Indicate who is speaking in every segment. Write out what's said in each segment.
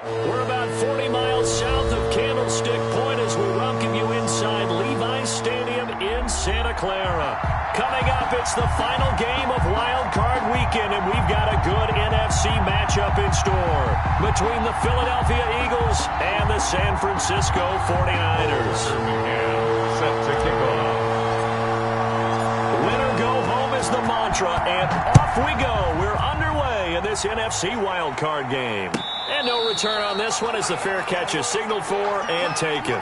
Speaker 1: We're about 40 miles south of Candlestick Point as we welcome you inside Levi's Stadium in Santa Clara. Coming up, it's the final game of Wild Card Weekend, and we've got a good NFC matchup in store between the Philadelphia Eagles and the San Francisco 49ers.
Speaker 2: Set to kick off.
Speaker 1: Winner go home is the mantra, and off we go. We're underway in this NFC Wild Card game. And no return on this one as the fair catch is signaled for and taken.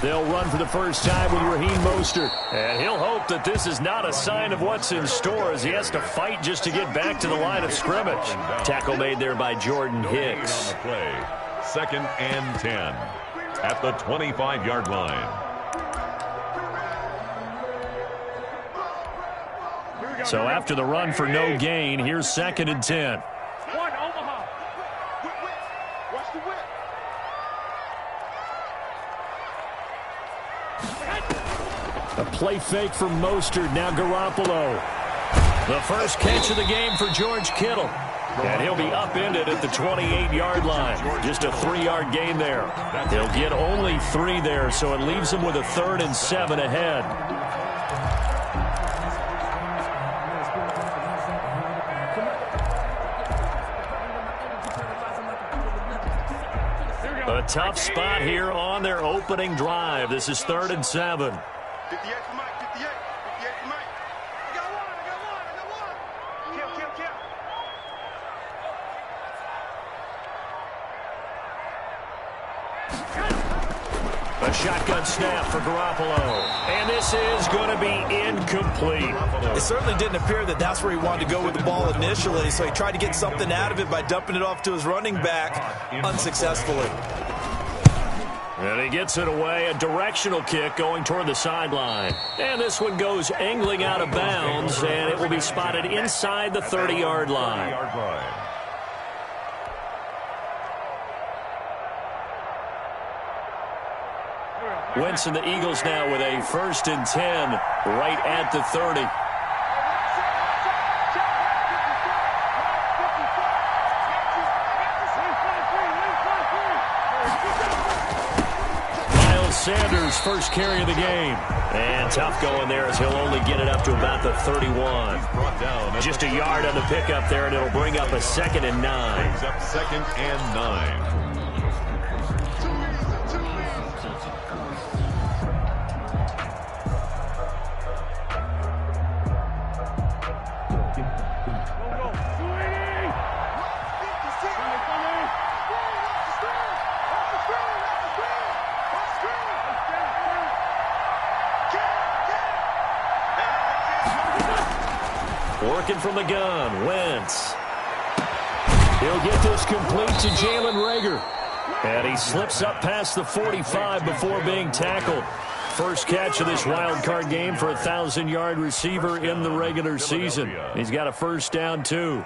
Speaker 1: They'll run for the first time with Raheem Mostert. And he'll hope that this is not a sign of what's in store as he has to fight just to get back to the line of scrimmage. Tackle made there by Jordan Hicks.
Speaker 2: On the play. 2nd and 10 at the 25-yard line.
Speaker 1: So after the run for no gain, here's 2nd and 10. A play fake from Mostert, now Garoppolo. The first catch of the game for George Kittle. And he'll be upended at the 28-yard line. Just a 3-yard gain there. They'll get only 3 there, so it leaves them with a 3rd and 7 ahead. A tough spot here on their opening drive. This is 3rd and 7.
Speaker 3: 58 for Mike, 58 for Mike. I got one.
Speaker 1: A shotgun snap for Garoppolo. And this is going to be incomplete.
Speaker 4: It certainly didn't appear that that's where he wanted to go with the ball initially, so he tried to get something out of it by dumping it off to his running back unsuccessfully.
Speaker 1: And he gets it away, a directional kick going toward the sideline. And this one goes angling out of bounds, and it will be spotted inside the 30-yard line. Wentz and the Eagles now with a 1st and 10 right at the 30. Sanders, first carry of the game. And tough going there as he'll only get it up to about the 31. Just a yard on the pickup there, and it'll bring up a 2nd and 9.
Speaker 2: Brings up 2nd and 9.
Speaker 1: Working from the gun, Wentz. He'll get this complete to Jalen Reagor. And he slips up past the 45 before being tackled. First catch of this wild card game for a 1,000-yard receiver in the regular season. He's got a first down, too.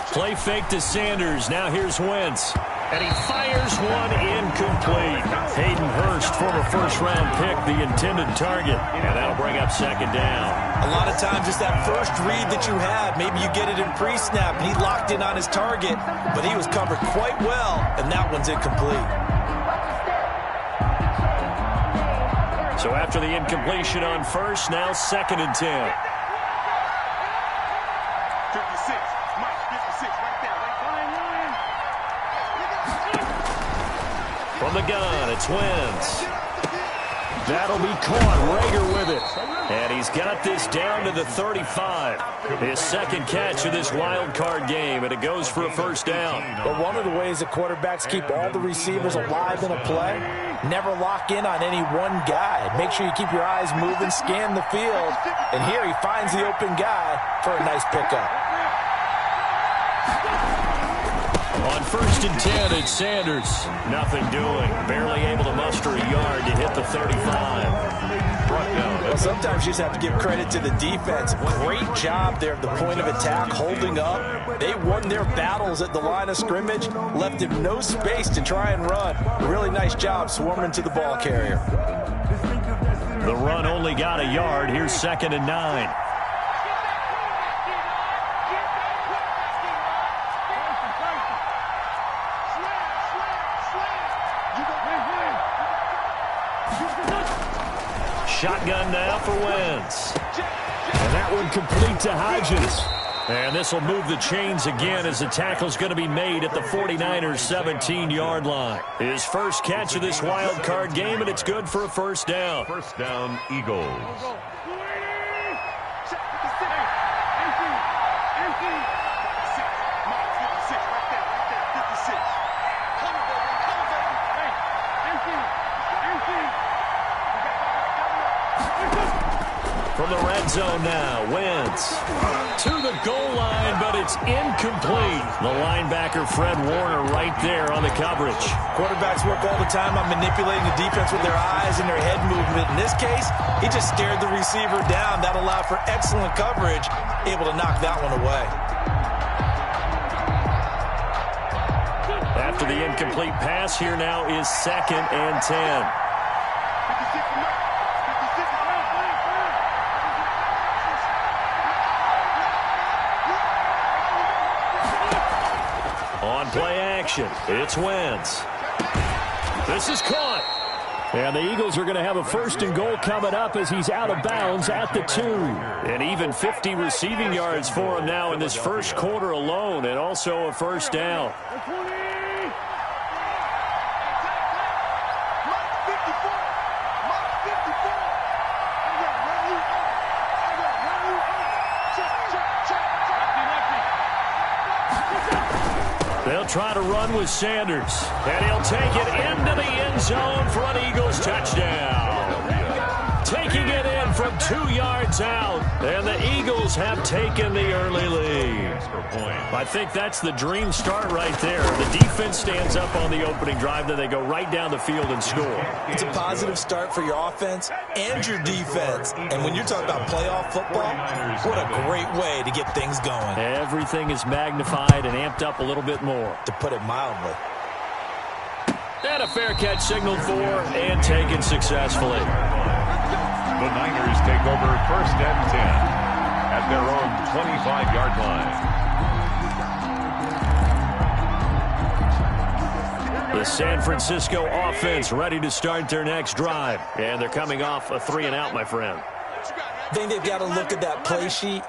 Speaker 1: Play fake to Sanders. Now here's Wentz. And he fires one incomplete. Hayden Hurst, former first-round pick, the intended target. And that'll bring up 2nd down.
Speaker 4: A lot of times it's that first read that you had. Maybe you get it in pre-snap, and he locked in on his target, but he was covered quite well, and that one's incomplete.
Speaker 1: So after the incompletion on first, now 2nd and 10.
Speaker 3: 56. Mike, 56 right there.
Speaker 1: From the gun, it's Wentz. That'll be caught. Reagor with it. And he's got this down to the 35. His 2nd catch of this wild card game, and it goes for a first down.
Speaker 5: But one of the ways that quarterbacks keep all the receivers alive in a play
Speaker 4: Never lock in on any one guy. Make sure you keep your eyes moving, scan the field. And here he finds the open guy for a nice pickup.
Speaker 1: On 1st and 10, it's Sanders. Nothing doing. Barely able to muster a yard to hit the 35.
Speaker 4: Well, sometimes you just have to give credit to the defense. Great job there at the point of attack, holding up. They won their battles at the line of scrimmage, left him no space to try and run. Really nice job swarming to the ball carrier.
Speaker 1: The run only got a yard. Here's 2nd and 9. Shotgun now for Wentz. And that one complete to Hodges. And this will move the chains again as the tackle's going to be made at the 49ers' 17-yard line. His first catch of this wild card game, and it's good for a first down.
Speaker 2: First down, Eagles.
Speaker 1: From the red zone now, Wentz to the goal line, but it's incomplete. The linebacker, Fred Warner, right there on the coverage.
Speaker 4: Quarterbacks work all the time on manipulating the defense with their eyes and their head movement. In this case, he just stared the receiver down. That allowed for excellent coverage, able to knock that one away.
Speaker 1: After the incomplete pass, here now is 2nd and 10. On play action, it's Wentz. This is caught. And the Eagles are going to have a 1st and goal coming up as he's out of bounds at the 2. And even 50 receiving yards for him now in this first quarter alone, and also a first down. They'll try to run with Sanders, and he'll take it into the end zone for an Eagles touchdown. Taking it in from 2 yards out, and the Eagles have taken the early lead. I think that's the dream start right there. The defense stands up on the opening drive, then they go right down the field and score.
Speaker 4: It's a positive start for your offense and your defense. And when you're talking about playoff football, what a great way to get things going.
Speaker 1: Everything is magnified and amped up a little bit more.
Speaker 4: To put it mildly.
Speaker 1: And a fair catch signaled for and taken successfully.
Speaker 2: The Niners take over 1st and 10 at their own 25-yard line.
Speaker 1: The San Francisco offense ready to start their next drive. And they're coming off a 3-and-out, my friend.
Speaker 4: I think they've got to look at that play sheet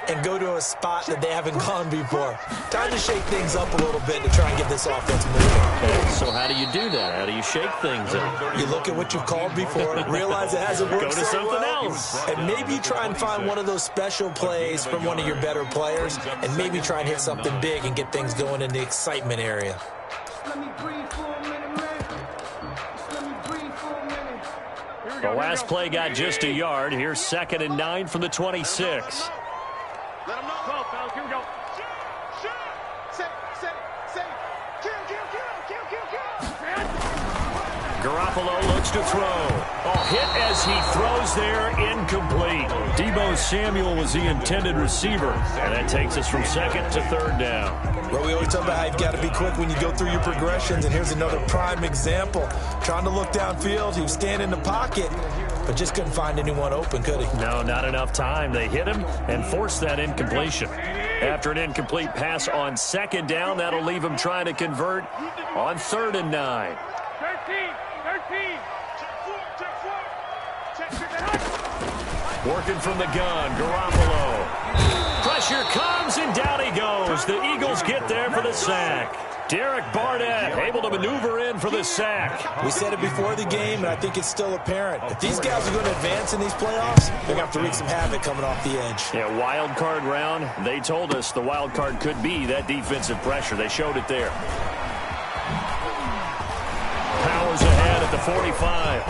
Speaker 4: and go to a spot that they haven't gone before. Time to shake things up a little bit to try and get this offense moving.
Speaker 1: So how do you do that? How do you shake things up?
Speaker 4: You look at what you've called before, realize it hasn't worked
Speaker 1: Go to something else.
Speaker 4: and maybe try and find one of those special plays from one of your better players, and maybe try and hit something big and get things going in the excitement area.
Speaker 1: The last play got just a yard. Here's 2nd and 9 from the 26.
Speaker 3: Let him know. Go, fellas. Here we go.
Speaker 1: Garoppolo looks to throw. Oh, hit as he throws there, incomplete. Deebo Samuel was the intended receiver, and that takes us from 2nd to 3rd down.
Speaker 4: Well, we always talk about how you've got to be quick when you go through your progressions, and here's another prime example. Trying to look downfield, he was standing in the pocket, but just couldn't find anyone open, could he?
Speaker 1: No, not enough time. They hit him and forced that incompletion. After an incomplete pass on 2nd down, that'll leave him trying to convert on 3rd and 9.
Speaker 3: 13.
Speaker 1: Working from the gun, Garoppolo. Pressure comes, and down he goes. The Eagles get there for the sack. Derek Barnett able to maneuver in for the sack.
Speaker 4: We said it before the game, and I think it's still apparent. If these guys are going to advance in these playoffs, they're going to have to wreak some havoc coming off the edge.
Speaker 1: Yeah, wild card round. They told us the wild card could be that defensive pressure. They showed it there. Powers ahead at the 45.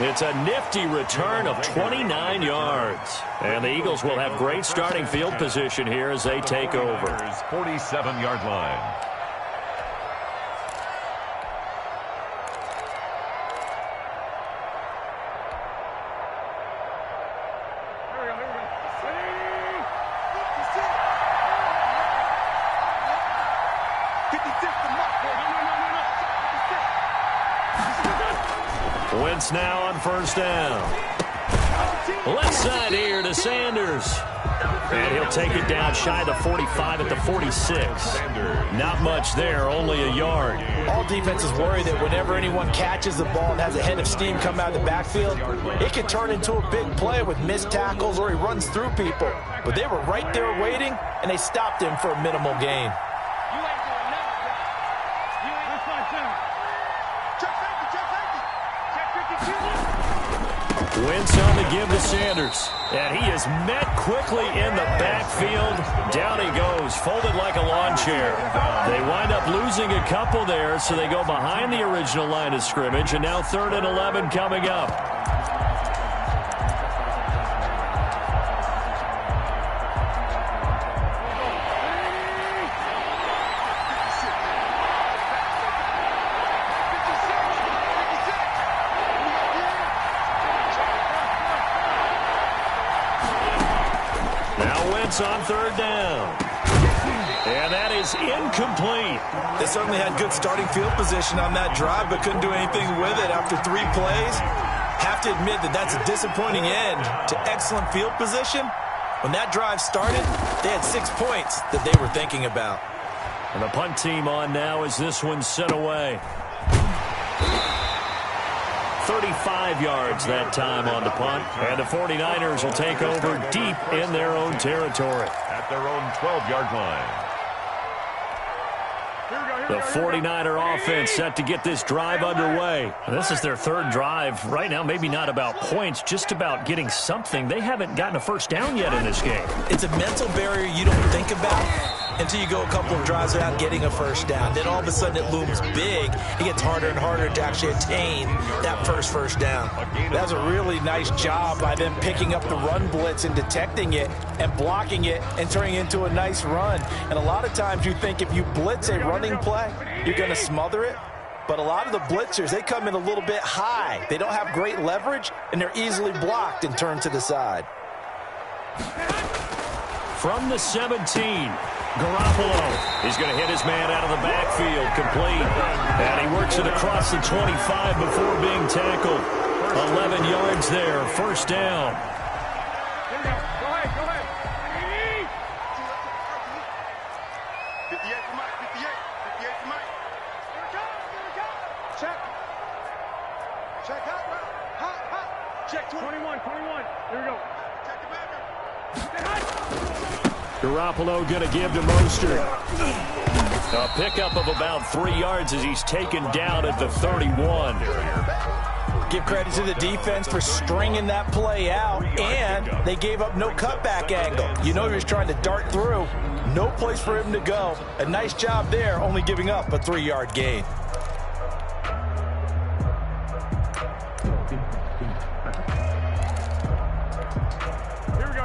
Speaker 1: It's a nifty return of 29 yards. And the Eagles will have great starting field position here as they take over.
Speaker 2: 47-yard line.
Speaker 1: Wentz now on first down. Left side here to Sanders. And he'll take it down shy of the 45 at the 46. Not much there, only a yard.
Speaker 4: All defenses worry that whenever anyone catches the ball and has a head of steam come out of the backfield, it can turn into a big play with missed tackles or he runs through people. But they were right there waiting, and they stopped him for a minimal gain.
Speaker 1: Wentz on the give to Sanders. And he is met quickly in the backfield. Down he goes, folded like a lawn chair. They wind up losing a couple there, so they go behind the original line of scrimmage. And now 3rd and 11 coming up. On 3rd down. And that is incomplete.
Speaker 4: They certainly had good starting field position on that drive, but couldn't do anything with it after 3 plays. Have to admit that that's a disappointing end to excellent field position. When that drive started, they had 6 points that they were thinking about.
Speaker 1: And the punt team on now as this one's sent away. 35 yards that time on the punt. And the 49ers will take over deep in their own territory.
Speaker 2: At their own 12-yard line.
Speaker 1: The 49er offense set to get this drive underway. This is their 3rd drive. Right now, maybe not about points, just about getting something. They haven't gotten a first down yet in this game.
Speaker 4: It's a mental barrier you don't think about until you go a couple of drives without getting a first down. Then all of a sudden it looms big. It gets harder and harder to actually attain that first down. That was a really nice job by them picking up the run blitz and detecting it and blocking it and turning it into a nice run. And a lot of times you think if you blitz a running play, you're going to smother it. But a lot of the blitzers, they come in a little bit high. They don't have great leverage, and they're easily blocked and turned to the side.
Speaker 1: From the 17. Garoppolo. He's going to hit his man out of the backfield, complete. And he works it across the 25 before being tackled. 11 yards there, first down.
Speaker 3: Go ahead. 58 for Mike, 58 for Mike. Here we go. Check. Check hot. Check 21. Here we go. Check the back.
Speaker 1: Garoppolo going to give to Mostert. A pickup of about 3 yards as he's taken down at the 31.
Speaker 4: Give credit to the defense for stringing that play out, and they gave up no cutback angle. You know he was trying to dart through. No place for him to go. A nice job there, only giving up a 3-yard gain.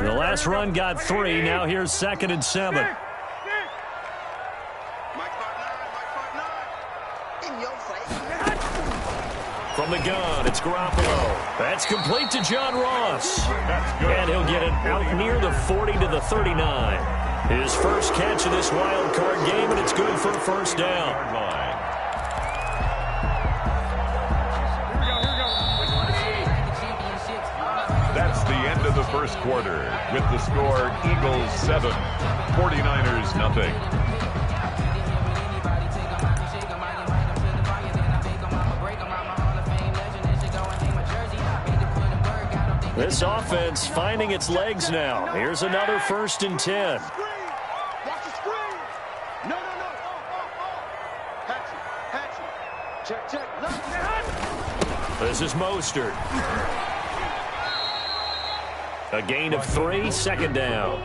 Speaker 1: The last run got 3. Now here's 2nd and 7. From the gun, it's Garoppolo. That's complete to John Ross. And he'll get it out near the 40 to the 39. His first catch of this wild card game, and it's good for a first down.
Speaker 2: That's the end of the first quarter with the score Eagles 7, 49ers nothing.
Speaker 1: This offense finding its legs now. Here's another 1st and 10.
Speaker 3: Watch the screen. No. Hatchet. Check.
Speaker 1: This is Mostert. A gain of 3, second down.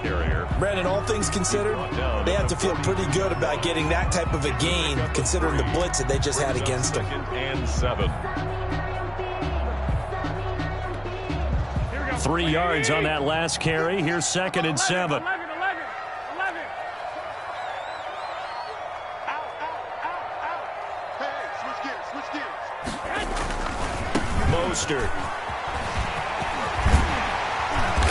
Speaker 4: Brandon, all things considered, they have to feel pretty good about getting that type of a gain, considering the blitz that they just had against them.
Speaker 2: 2nd and 7.
Speaker 1: 3 yards on that last carry. Here's 2nd and 7. Mostert.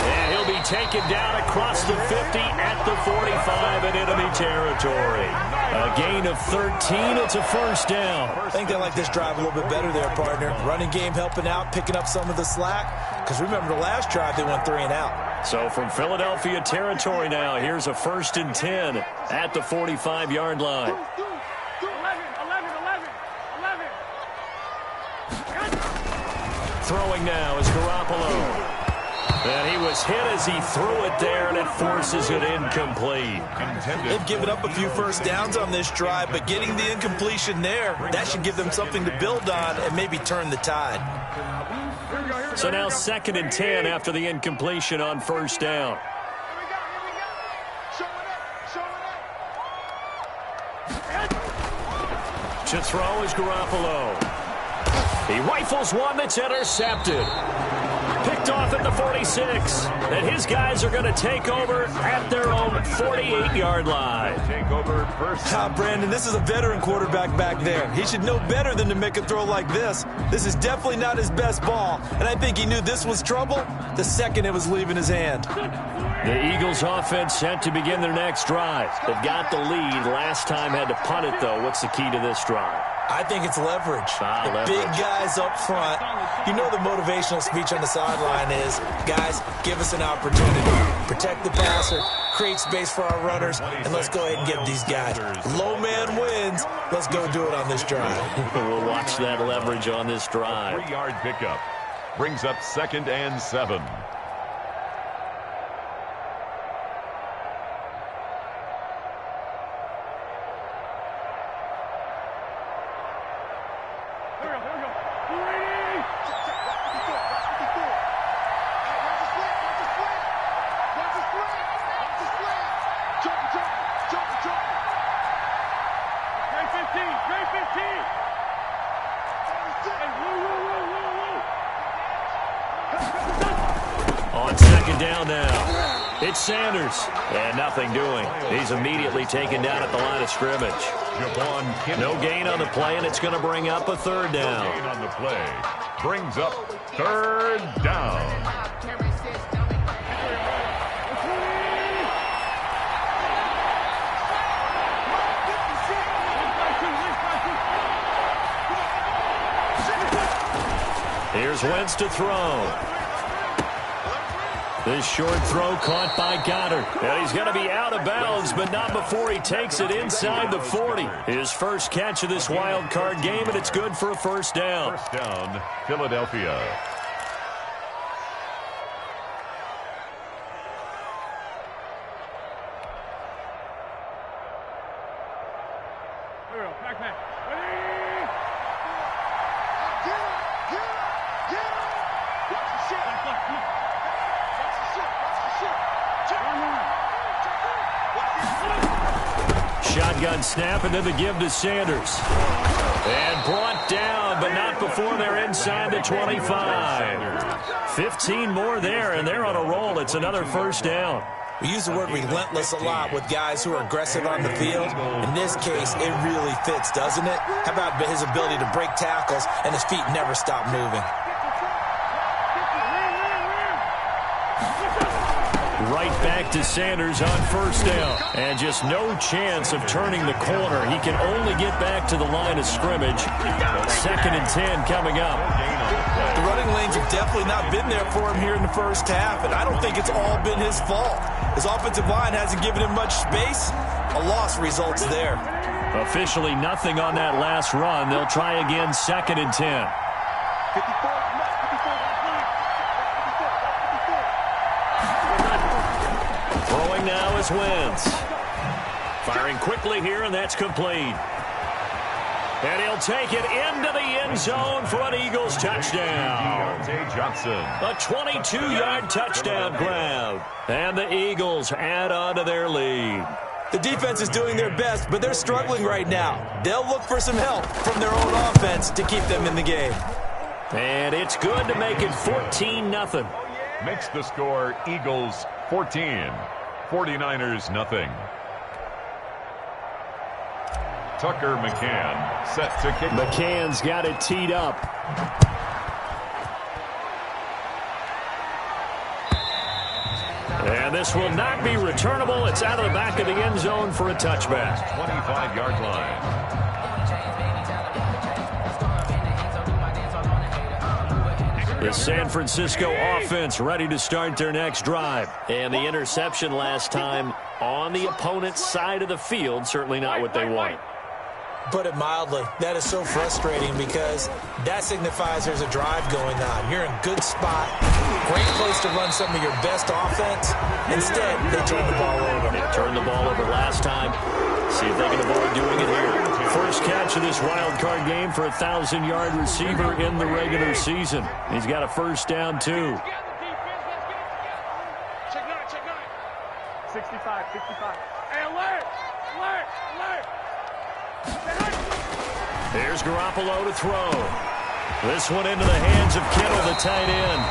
Speaker 1: And he'll be taken down across the 50 at the 45 in enemy territory. A gain of 13. It's a first down.
Speaker 4: I think they like this drive a little bit better there, partner. Running game helping out, picking up some of the slack. Because remember, the last drive, they went 3 and out.
Speaker 1: So from Philadelphia territory now, here's a 1st and 10 at the 45-yard line. Throwing now is Garoppolo. And he was hit as he threw it there, and it forces it incomplete.
Speaker 4: They've given up a few first downs on this drive, but getting the incompletion there, that should give them something to build on and maybe turn the tide.
Speaker 1: So now 2nd and 10 after the incompletion on first down. To throw is Garoppolo. He rifles one that's intercepted. Picked off at the 46. And his guys are going to take over at their own 48-yard line.
Speaker 2: Take over first.
Speaker 4: Brandon, this is a veteran quarterback back there. He should know better than to make a throw like this. This is definitely not his best ball. And I think he knew this was trouble the second it was leaving his hand.
Speaker 1: The Eagles offense set to begin their next drive. They've got the lead. Last time had to punt it, though. What's the key to this drive?
Speaker 4: I think it's leverage. The big guys up front. You know the motivational speech on the sideline is, guys, give us an opportunity. Protect the passer, create space for our runners, and let's go ahead and get these guys. Low man wins. Let's go do it on this drive.
Speaker 1: We'll watch that leverage on this drive.
Speaker 2: 3-yard pickup. Brings up 2nd and 7.
Speaker 1: On 2nd down now, it's Sanders. And nothing doing. He's immediately taken down at the line of scrimmage. No gain on the play, and it's going to bring up a 3rd down.
Speaker 2: No gain on the play. Brings up 3rd down.
Speaker 1: Here's Wentz to throw. This short throw caught by Goddard. And he's going to be out of bounds, but not before he takes it inside the 40. His first catch of this wild card game, and it's good for a first down.
Speaker 2: First down, Philadelphia.
Speaker 1: Shotgun snap, and then the give to Sanders. And brought down, but not before they're inside the 25. 15 more there, and they're on a roll. It's another first down.
Speaker 4: We use the word relentless a lot with guys who are aggressive on the field. In this case, it really fits, doesn't it? How about his ability to break tackles and his feet never stop moving?
Speaker 1: Right back to Sanders on first down. And just no chance of turning the corner. He can only get back to the line of scrimmage. 2nd and 10 coming up.
Speaker 4: The running lanes have definitely not been there for him here in the first half, and I don't think it's all been his fault. His offensive line hasn't given him much space. A loss results there.
Speaker 1: Officially nothing on that last run. They'll try again 2nd and 10. Throwing now is Wentz. Firing quickly here, and that's complete. And he'll take it into the end zone for an Eagles touchdown.
Speaker 2: Johnson.
Speaker 1: A 22-yard touchdown grab. And the Eagles add on to their lead.
Speaker 4: The defense is doing their best, but they're struggling right now. They'll look for some help from their own offense to keep them in the game.
Speaker 1: And it's good to make it 14-0.
Speaker 2: Makes the score Eagles 14, 49ers nothing. Tucker McCann set to kick.
Speaker 1: McCann's got it teed up. And this will not be returnable. It's out of the back of the end zone for a touchback.
Speaker 2: 25-yard line.
Speaker 1: The San Francisco offense ready to start their next drive. And the interception last time on the opponent's side of the field, certainly not what they want.
Speaker 4: Put it mildly, that is so frustrating because that signifies there's a drive going on. You're in a good spot, great place to run some of your best offense. Instead, they turn the ball over.
Speaker 1: They turned the ball over last time. See if they can avoid doing it here. First catch of this wild card game for a 1,000-yard receiver in the regular season. He's got a first down, too.
Speaker 3: Check 65. Hey, alert!
Speaker 1: Here's Garoppolo to throw. This one into the hands of Kittle, the tight end.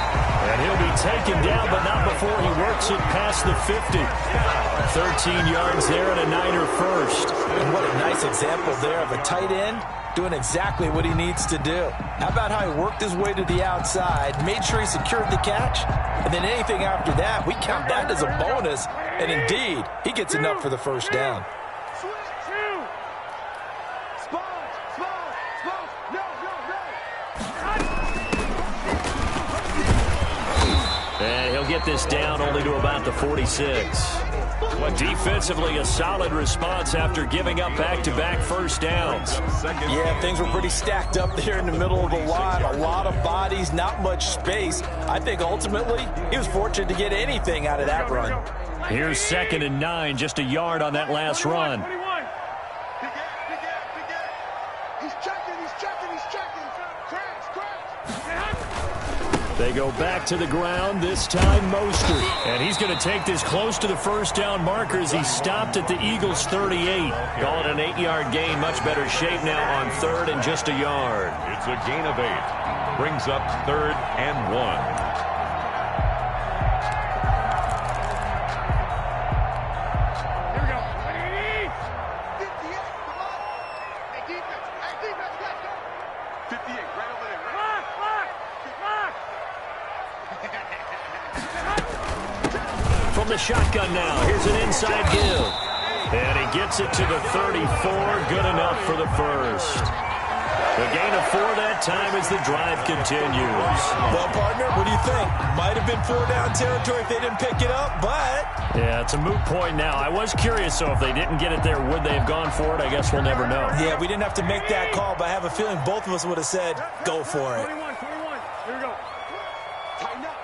Speaker 1: And he'll be taken down, but not before he works it past the 50. 13 yards there and a Niner first.
Speaker 4: And what a nice example there of a tight end doing exactly what he needs to do. How about how he worked his way to the outside, made sure he secured the catch, and then anything after that, we count that as a bonus. And indeed, he gets enough for the first down.
Speaker 1: And he'll get this down only to about the 46. Defensively, a solid response after giving up back-to-back first downs.
Speaker 4: Yeah, things were pretty stacked up there in the middle of the line. A lot of bodies, not much space. I think ultimately he was fortunate to get anything out of that run.
Speaker 1: Here's 2nd and 9, just a yard on that last run.
Speaker 3: He's checking. Crash.
Speaker 1: They go back to the ground, this time Mostert. And he's going to take this close to the first down marker as he stopped at the Eagles' 38. Call it an 8-yard gain, much better shape now on 3rd and just a yard.
Speaker 2: It's a gain of 8. Brings up 3rd and 1.
Speaker 1: From the shotgun now, here's an inside give. And he gets it to the 34, good enough for the first. The gain of 4 that time as the drive continues.
Speaker 4: Well, partner, what do you think? Might have been 4-down territory if they didn't pick it up, but...
Speaker 1: Yeah, it's a moot point now. I was curious, so if they didn't get it there, would they have gone for it? I guess we'll never know.
Speaker 4: Yeah, we didn't have to make that call, but I have a feeling both of us would have said, go for it.
Speaker 3: 21. Here we go. Tighten up.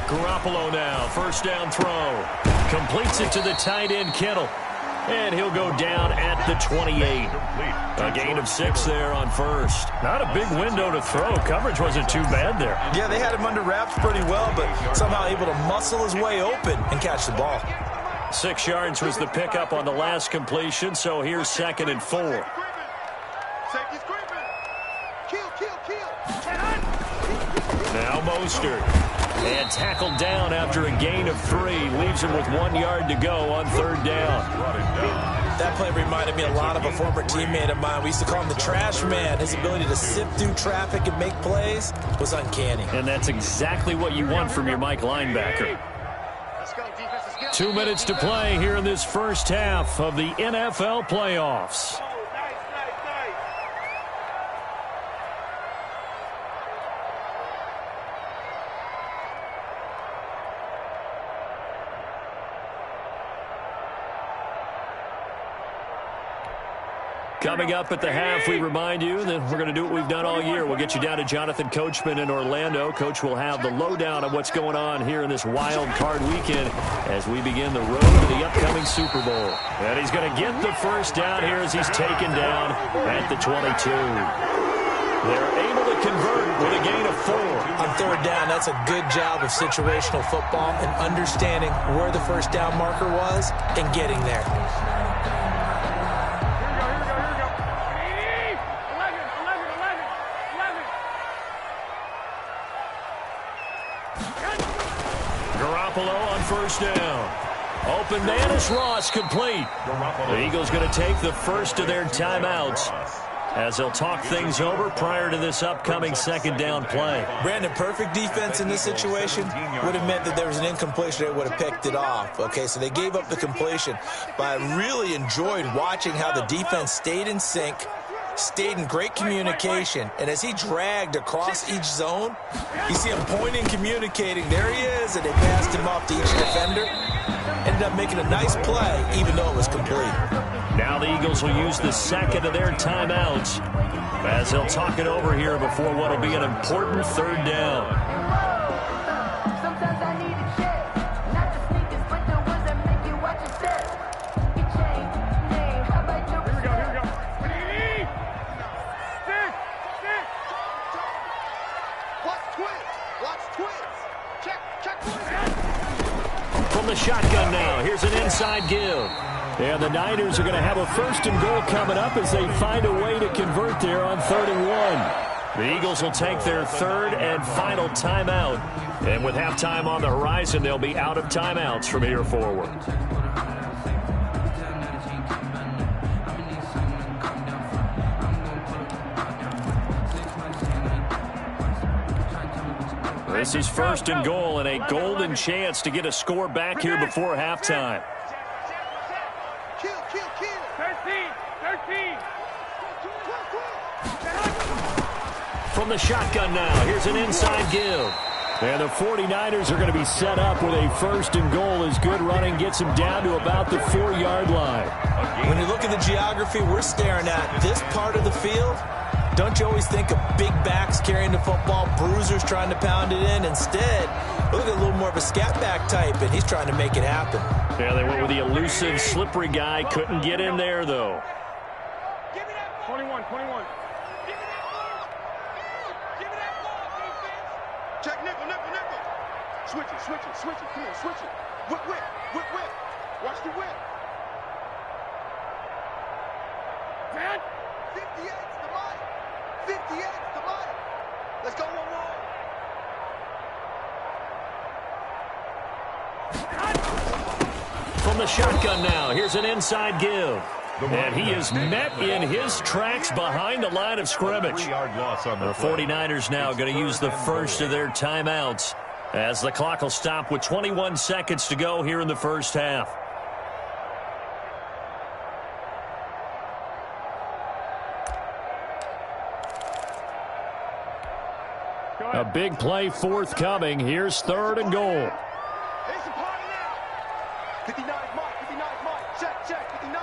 Speaker 1: Garoppolo now, first down throw. Completes it to the tight end, Kittle. And he'll go down at the 28. A gain of 6 there on first. Not a big window to throw. Coverage wasn't too bad there.
Speaker 4: Yeah, they had him under wraps pretty well, but somehow able to muscle his way open and catch the ball.
Speaker 1: 6 yards was the pickup on the last completion, so here's 2nd and 4.
Speaker 3: Safety's creeping. Kill.
Speaker 1: Now Mostert. And tackled down after a gain of 3. Leaves him with 1 yard to go on 3rd down.
Speaker 4: That play reminded me a lot of a former teammate of mine. We used to call him the trash man. His ability to sift through traffic and make plays was uncanny.
Speaker 1: And that's exactly what you want from your Mike linebacker.
Speaker 3: Let's go, defense. Let's go.
Speaker 1: 2 minutes to play here in this first half of the NFL playoffs. Coming up at the half, we remind you that we're going to do what we've done all year. We'll get you down to Jonathan Coachman in Orlando. Coach will have the lowdown on what's going on here in this wild card weekend as we begin the road to the upcoming Super Bowl. And he's going to get the first down here as he's taken down at the 22. They're able to convert with a gain of 4.
Speaker 4: On third down, that's a good job of situational football and understanding where the first down marker was and getting there.
Speaker 1: On first down. Open man is Ross, complete. The Eagles going to take the first of their timeouts as they'll talk things over prior to this upcoming second down play.
Speaker 4: Brandon, perfect defense in this situation would have meant that there was an incompletion. They would have picked it off. Okay, so they gave up the completion. But I really enjoyed watching how the defense stayed in sync, stayed in great communication, and as he dragged across each zone, you see him pointing, communicating. There he is, and they passed him off to each defender. Ended up making a nice play, even though it was complete.
Speaker 1: Now the Eagles will use the second of their timeouts as they'll talk it over here before what will be an important third down. From the shotgun now, here's an inside give. And the Niners are going to have a first and goal coming up as they find a way to convert there on 3rd and 1. The Eagles will take their third and final timeout. And with halftime on the horizon, they'll be out of timeouts from here forward. This is 1st and goal and a golden chance to get a score back here before halftime. From the shotgun now, here's an inside give. And the 49ers are going to be set up with a 1st and goal as good running gets them down to about the 4-yard line.
Speaker 4: When you look at the geography we're staring at, this part of the field, don't you always think of big backs carrying the football, bruisers trying to pound it in? Instead, look at a little more of a scat back type, and he's trying to make it happen.
Speaker 1: Yeah, they went with the elusive, slippery guy. Couldn't get in there, though.
Speaker 3: 21. Check nickel. Switch it. Come on, switch it. Whip. Watch the whip. 58 to Mike. 58 to Mike. Let's go one more.
Speaker 1: From the shotgun now, here's an inside give. And he is met in his tracks behind the line of scrimmage. The 49ers now going to use the first of their timeouts as the clock will stop with 21 seconds to go here in the first half. A big play forthcoming. Here's 3rd and goal.
Speaker 3: It's a party now. 59 Mike. Check. 59.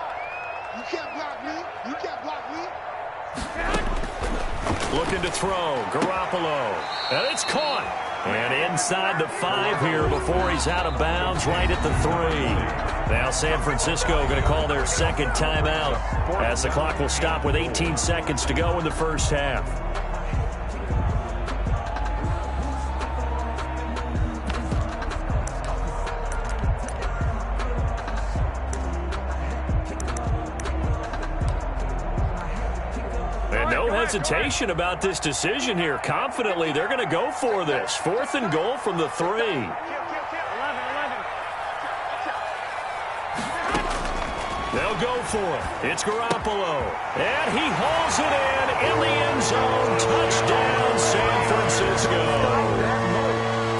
Speaker 3: You can't block me.
Speaker 1: Looking to throw. Garoppolo. And it's caught. And inside the 5 here before he's out of bounds right at the 3. Now San Francisco going to call their second timeout as the clock will stop with 18 seconds to go in the first half. Hesitation about this decision here. Confidently, they're going to go for this. 4th and goal from the 3. They'll go for it. It's Garoppolo. And he hauls it in the end zone. Touchdown, San Francisco.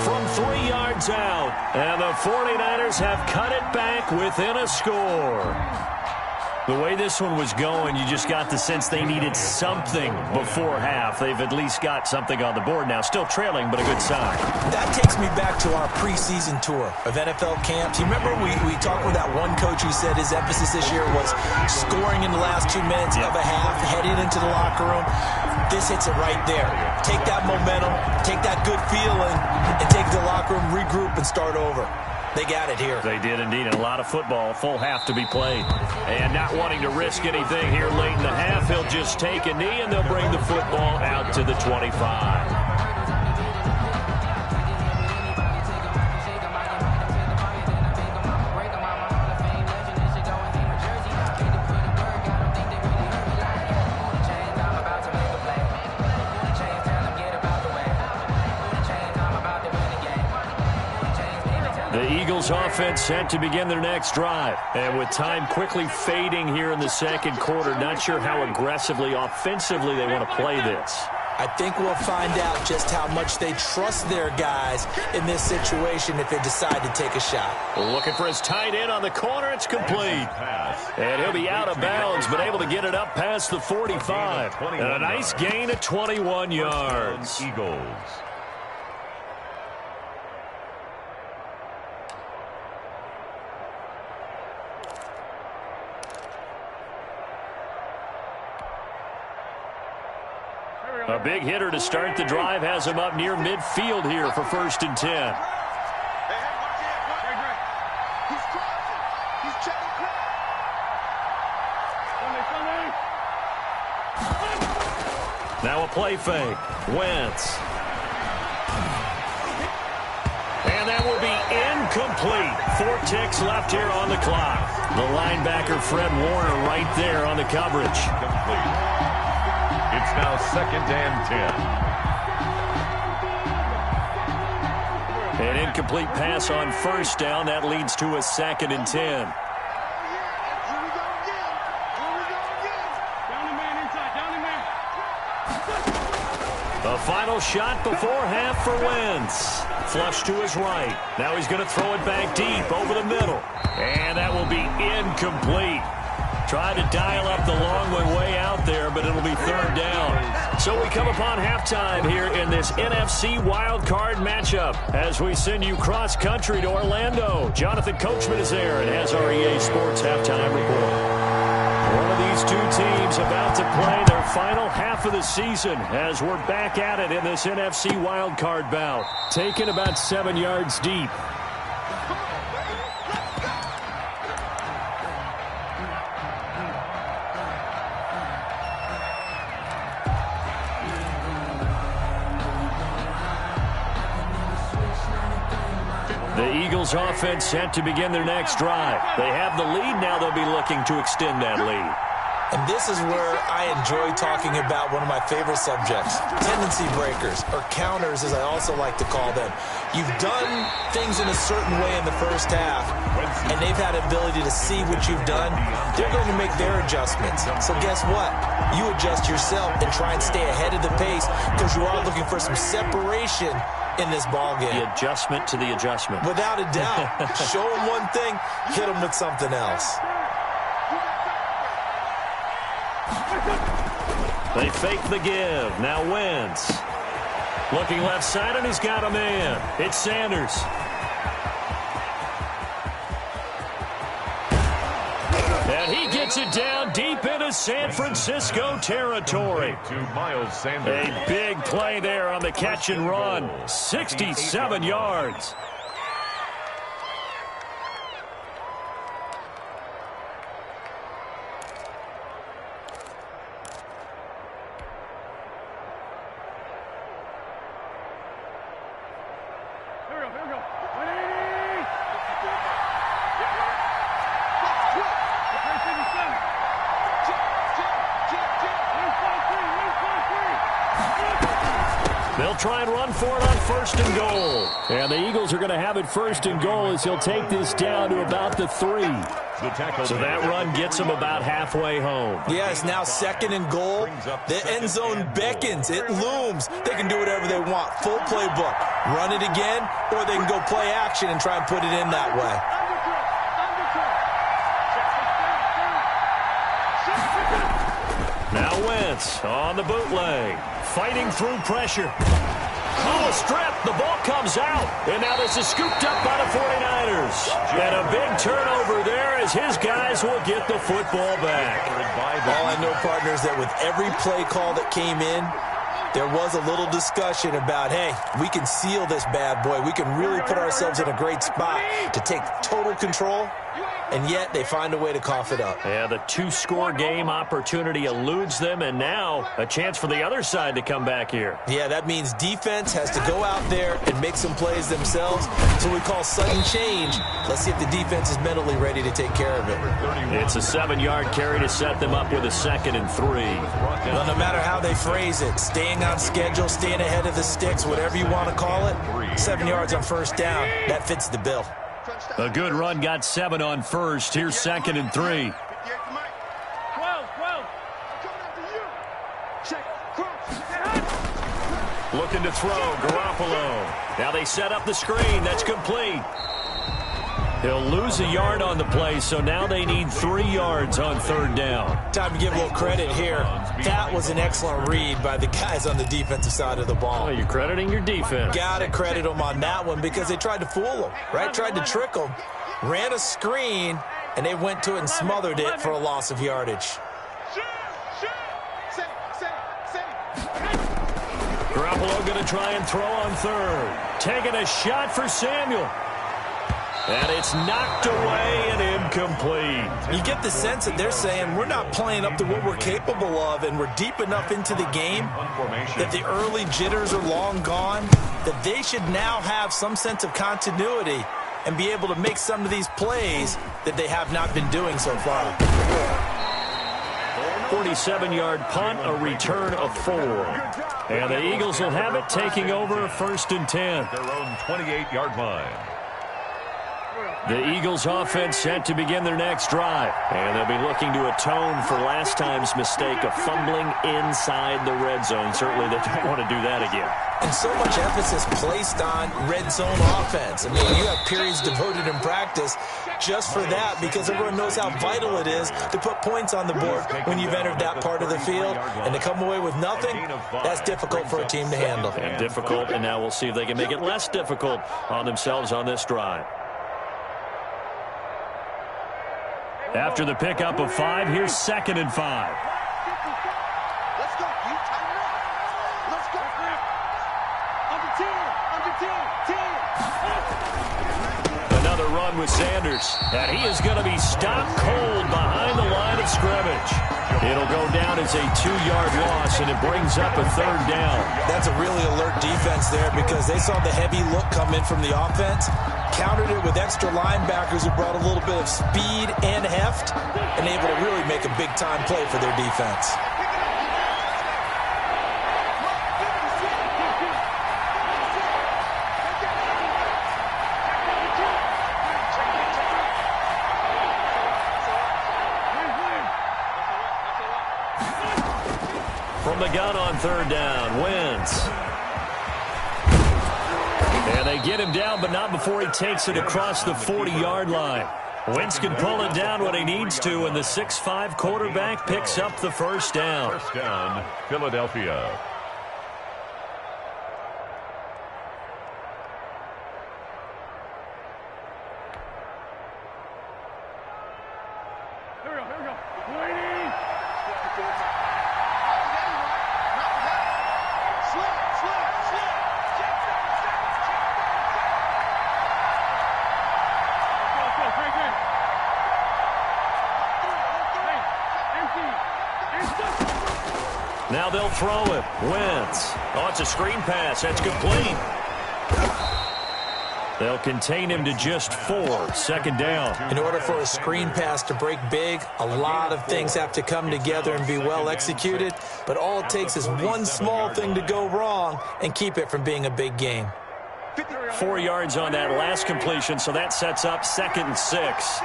Speaker 1: From 3 yards out. And the 49ers have cut it back within a score. The way this one was going, you just got the sense they needed something before half. They've at least got something on the board now. Still trailing, but a good sign.
Speaker 4: That takes me back to our preseason tour of NFL camps. You remember we talked with that one coach who said his emphasis this year was scoring in the last 2 minutes of a half, heading into the locker room. This hits it right there. Take that momentum, take that good feeling, and take it to the locker room, regroup, and start over. They got it here.
Speaker 1: They did indeed, and a lot of football, a full half to be played. And not wanting to risk anything here late in the half, he'll just take a knee, and they'll bring the football out to the 25. Offense set to begin their next drive. And with time quickly fading here in the second quarter, not sure how aggressively, offensively they want to play this.
Speaker 4: I think we'll find out just how much they trust their guys in this situation if they decide to take a shot.
Speaker 1: Looking for his tight end on the corner. It's complete. And he'll be out of bounds, but able to get it up past the 45. And a nice gain of 21 yards.
Speaker 2: Eagles.
Speaker 1: A big hitter to start the drive has him up near midfield here for 1st and 10.
Speaker 3: Hey, watch it. He's crossing. He's checking crowd.
Speaker 1: Now a play fake. Wentz. And that will be incomplete. 4 ticks left here on the clock. The linebacker, Fred Warner, right there on the coverage.
Speaker 2: Complete. It's now 2nd and 10.
Speaker 1: An incomplete pass on 1st down. That leads to a 2nd and 10. The final shot before half for Wentz. Flush to his right. Now he's going to throw it back deep over the middle. And that will be incomplete. Tried to dial up the long way out there, but it'll be 3rd down. So we come upon halftime here in this NFC wildcard matchup as we send you cross-country to Orlando. Jonathan Coachman is there and has our EA Sports halftime report. One of these two teams about to play their final half of the season as we're back at it in this NFC wildcard bout. Taken about 7 yards deep. The Eagles offense set to begin their next drive. They have the lead. Now they'll be looking to extend that lead.
Speaker 4: And this is where I enjoy talking about one of my favorite subjects, tendency breakers, or counters as I also like to call them. You've done things in a certain way in the first half, and they've had the ability to see what you've done. They're going to make their adjustments. So guess what? You adjust yourself and try and stay ahead of the pace because you are looking for some separation in this ball game.
Speaker 1: The adjustment to the adjustment.
Speaker 4: Without a doubt. Show them one thing, hit them with something else.
Speaker 1: They fake the give. Now Wentz. Looking left side, and he's got a man. It's Sanders. And he gets it down deep into San Francisco territory.
Speaker 2: To Miles Sanders.
Speaker 1: A big play there on the catch and run. 67 yards. They'll try and run for it on 1st and goal. And the Eagles are going to have it 1st and goal as he'll take this down to about the 3. So that run gets them about halfway home.
Speaker 4: Yeah, it's now 2nd and goal. The end zone beckons. It looms. They can do whatever they want. Full playbook. Run it again, or they can go play action and try and put it in that way.
Speaker 1: Wentz on the bootleg. Fighting through pressure. Oh, a strip. The ball comes out. And now this is scooped up by the 49ers. And a big turnover there as his guys will get the football back.
Speaker 4: All I know, partners, that with every play call that came in, there was a little discussion about, hey, we can seal this bad boy. We can really put ourselves in a great spot to take total control, and yet they find a way to cough it up.
Speaker 1: Yeah, the two-score game opportunity eludes them, and now a chance for the other side to come back here.
Speaker 4: Yeah, that means defense has to go out there and make some plays themselves. So we call sudden change. Let's see if the defense is mentally ready to take care of it.
Speaker 1: It's a 7-yard carry to set them up with a 2nd and 3.
Speaker 4: Well, no matter how they phrase it, staying on schedule, staying ahead of the sticks, whatever you want to call it, 7 yards on first down, that fits the bill.
Speaker 1: A good run got 7 on first. Here's 2nd and 3. Looking to throw, Garoppolo. Now they set up the screen. That's complete. He'll lose a yard on the play, so now they need 3 yards on 3rd down.
Speaker 4: Time to give a little credit here. That was an excellent read by the guys on the defensive side of the ball.
Speaker 1: Oh, you're crediting your defense.
Speaker 4: Got to credit them on that one because they tried to fool them, right? Tried to trick them. Ran a screen, and they went to it and smothered it for a loss of yardage.
Speaker 1: Garoppolo going to try and throw on 3rd. Taking a shot for Samuel. And it's knocked away and incomplete.
Speaker 4: You get the sense that they're saying we're not playing up to what we're capable of, and we're deep enough into the game that the early jitters are long gone, that they should now have some sense of continuity and be able to make some of these plays that they have not been doing so far.
Speaker 1: 47-yard punt, a return of 4. And the Eagles will have it, taking over 1st and 10.
Speaker 2: Their own 28-yard line.
Speaker 1: The Eagles offense set to begin their next drive. And they'll be looking to atone for last time's mistake of fumbling inside the red zone. Certainly they don't want to do that again.
Speaker 4: And so much emphasis placed on red zone offense. I mean, you have periods devoted in practice just for that because everyone knows how vital it is to put points on the board when you've entered that part of the field. And to come away with nothing, that's difficult for a team to handle.
Speaker 1: And difficult, and now we'll see if they can make it less difficult on themselves on this drive. After the pickup of 5, here's 2nd and 5.
Speaker 3: Let's go. You tighten up. Let's go. Under 10.
Speaker 1: Another run with Sanders. And he is going to be stopped cold behind the line of scrimmage. It'll go down as a 2-yard loss, and it brings up a 3rd down.
Speaker 4: That's a really alert defense there because they saw the heavy look come in from the offense, countered it with extra linebackers who brought a little bit of speed and heft, and able to really make a big-time play for their defense.
Speaker 1: From the gun on 3rd down, Wentz. And they get him down, but not before he takes it across the 40-yard line. Wentz can pull it down when he needs to, and the 6'5" quarterback picks up the 1st down.
Speaker 2: 1st down, Philadelphia.
Speaker 1: Now they'll throw it. Wentz. Oh, it's a screen pass. That's complete. They'll contain him to just 4. 2nd down.
Speaker 4: In order for a screen pass to break big, a lot of things have to come together and be well executed. But all it takes is one small thing to go wrong and keep it from being a big game.
Speaker 1: 4 yards on that last completion, so that sets up 2nd and 6.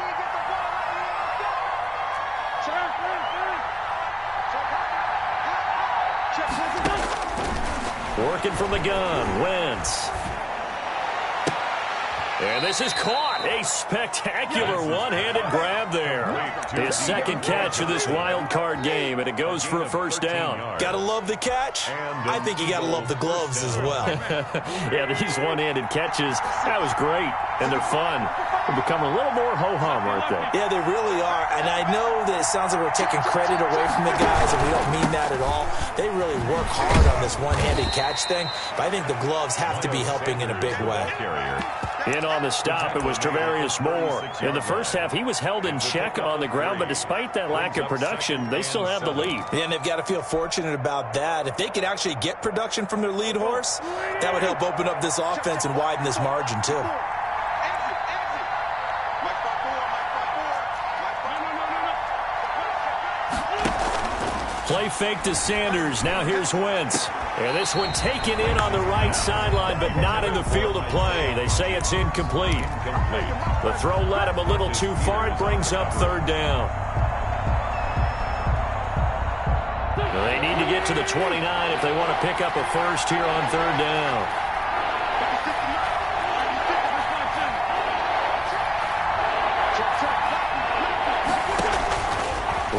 Speaker 1: Working from the gun, Wentz. And this is caught. A spectacular one-handed grab there. His second catch of this wild card game, and it goes for a first down.
Speaker 4: Gotta love the catch. I think you gotta love the gloves as well.
Speaker 1: Yeah, these one-handed catches, that was great, and they're fun. They're becoming a little more ho-hum, aren't they?
Speaker 4: Yeah, they really are. And I know that it sounds like we're taking credit away from the guys, and we don't mean that at all. They really work hard on this one-handed catch thing, but I think the gloves have to be helping in a big way.
Speaker 1: In on the stop, it was Travarius Moore. In the first half, he was held in check on the ground, but despite that lack of production, they still have the lead.
Speaker 4: Yeah, and they've got to feel fortunate about that. If they could actually get production from their lead horse, that would help open up this offense and widen this margin, too.
Speaker 1: Play fake to Sanders. Now here's Wentz. And this one taken in on the right sideline, but not in the field of play. They say it's incomplete. The throw led him a little too far. It brings up third down. Well, they need to get to the 29 if they want to pick up a first here on third down.